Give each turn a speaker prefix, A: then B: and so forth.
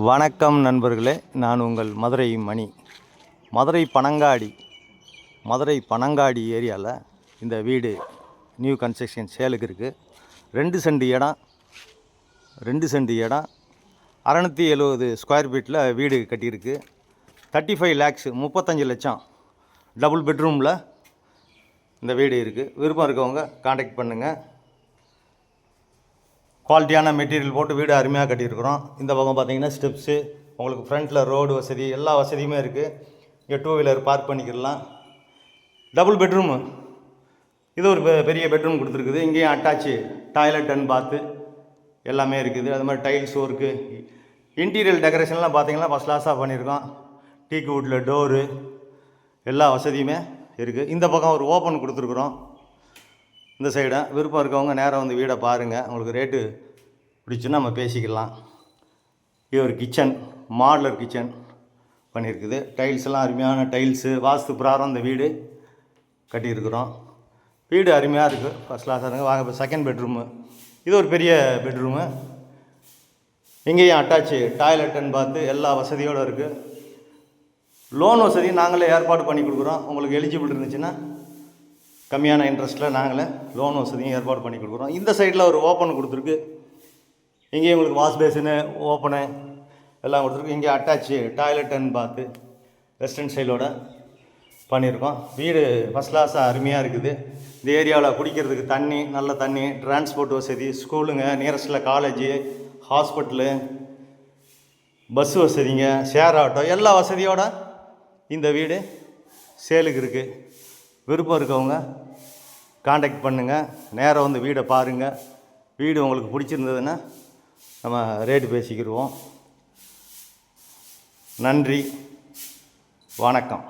A: வணக்கம் நண்பர்களே, நான் உங்கள் மதுரை மணி. மதுரை பனங்காடி ஏரியாவில் இந்த வீடு நியூ கன்ஸ்ட்ரக்ஷன் சேலுக்கு இருக்குது. 2 சென்ட் இடம் 670 ஸ்கொயர் ஃபீட்டில் வீடு கட்டியிருக்கு. 35 lakhs 35 லட்சம் டபுள் பெட்ரூமில் இந்த வீடு இருக்குது. விருப்பம் இருக்கவங்க காண்டாக்ட் பண்ணுங்கள். குவாலிட்டியான மெட்டீரியல் போட்டு வீடு அருமையாக கட்டியிருக்கிறோம். இந்த பக்கம் பார்த்தீங்கன்னா ஸ்டெப்ஸு, உங்களுக்கு ஃப்ரண்ட்டில் ரோடு வசதி, எல்லா வசதியுமே இருக்குது. இங்கே 2 வீலர் பார்க் பண்ணிக்கலாம். டபுள் பெட்ரூமு, இது ஒரு பெரிய பெட்ரூம் கொடுத்துருக்குது. இங்கேயும் அட்டாச்சு டாய்லெட் அண்ட் பாத்து எல்லாமே இருக்குது. அது மாதிரி டைல்ஸ் ஒர்க்கு, இன்டீரியர் டெக்கரேஷன்லாம் பார்த்தீங்கன்னா ஃபஸ்ட் கிளாஸாக பண்ணியிருக்கோம். டீக்கு வுட்டில் டோரு, எல்லா வசதியுமே இருக்குது. இந்த பக்கம் ஒரு ஓப்பன் கொடுத்துருக்குறோம். இந்த சைடை விருப்பம் இருக்கவங்க நேராக வந்து வீடை பாருங்கள். உங்களுக்கு ரேட்டு பிடிச்சுன்னா நம்ம பேசிக்கலாம். இது ஒரு கிச்சன், மாடலர் கிச்சன் பண்ணியிருக்குது. டைல்ஸ் எல்லாம் அருமையான டைல்ஸு, வாஸ்து பிரகாரம் இந்த வீடு கட்டியிருக்கிறோம். வீடு அருமையாக இருக்குது, ஃபஸ்ட் கிளாஸாக இருக்குது. வாங்க இப்போ செகண்ட் பெட்ரூமு, இது ஒரு பெரிய பெட்ரூமு. இங்கேயும் அட்டாச்சு டாய்லெட் அண்ட் பாத்து எல்லா வசதியோடு இருக்குது. லோன் வசதி நாங்களே ஏற்பாடு பண்ணி கொடுக்குறோம். உங்களுக்கு எலிஜிபிள் இருந்துச்சுன்னா கம்மியான இன்ட்ரெஸ்ட்டில் நாங்களே லோன் வசதியும் ஏற்பாடு பண்ணி கொடுக்குறோம். இந்த சைடில் ஒரு ஓப்பன் கொடுத்துருக்கு. இங்கேயும் உங்களுக்கு வாஷ் பேசினு ஓப்பனு எல்லாம் கொடுத்துருக்கு. இங்கே அட்டாச்சு டாய்லெட் அண்ட் பாத்து வெஸ்டர்ன் ஸ்டைலோட பண்ணியிருக்கோம். வீடு ஃபஸ்ட் கிளாஸாக அருமையாக இருக்குது. இந்த ஏரியாவில் குடிக்கிறதுக்கு தண்ணி, நல்ல தண்ணி, டிரான்ஸ்போர்ட் வசதி, ஸ்கூலுங்க, நியரஸ்ட்டில் காலேஜு, ஹாஸ்பிட்டலு, பஸ் வசதிங்க, ஷேர் ஆட்டோ எல்லா வசதியோடு இந்த வீடு சேலுக்கு இருக்குது. விருப்பம் இருக்கவங்க காண்டாக்ட் பண்ணுங்கள். நேராக வந்து வீடை பாருங்கள். வீடு உங்களுக்கு பிடிச்சிருந்ததுன்னா நம்ம ரேட்டு பேசிக்கிடுவோம். நன்றி, வணக்கம்.